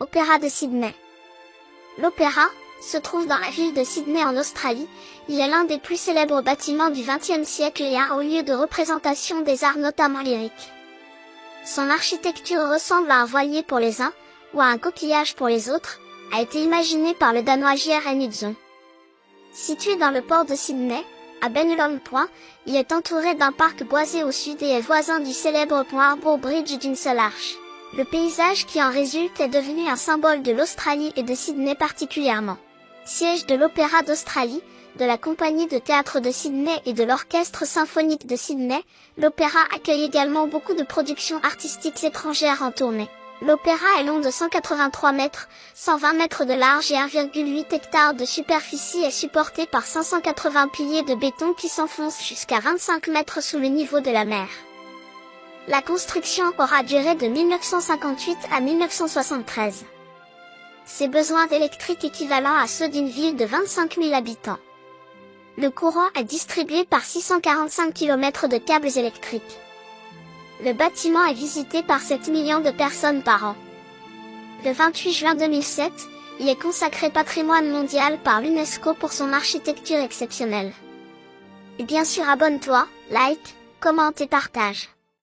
Opéra de Sydney. L'Opéra se trouve dans la ville de Sydney en Australie. Il est l'un des plus célèbres bâtiments du XXe siècle et un haut lieu de représentation des arts notamment lyriques. Son architecture ressemble à un voilier pour les uns, ou à un coquillage pour les autres, a été imaginé par le Danois J.R.N. Utzon. Situé dans le port de Sydney, à Bennelong Point, il est entouré d'un parc boisé au sud et est voisin du célèbre pont Harbour Bridge d'une seule arche. Le paysage qui en résulte est devenu un symbole de l'Australie et de Sydney particulièrement. Siège de l'Opéra d'Australie, de la compagnie de théâtre de Sydney et de l'orchestre symphonique de Sydney, l'Opéra accueille également beaucoup de productions artistiques étrangères en tournée. L'Opéra est long de 183 mètres, 120 mètres de large et 1,8 hectares de superficie et supporté par 580 piliers de béton qui s'enfoncent jusqu'à 25 mètres sous le niveau de la mer. La construction aura duré de 1958 à 1973. Ses besoins d'électrique équivalents à ceux d'une ville de 25 000 habitants. Le courant est distribué par 645 km de câbles électriques. Le bâtiment est visité par 7 millions de personnes par an. Le 28 juin 2007, il est consacré patrimoine mondial par l'UNESCO pour son architecture exceptionnelle. Et bien sûr abonne-toi, like, commente et partage.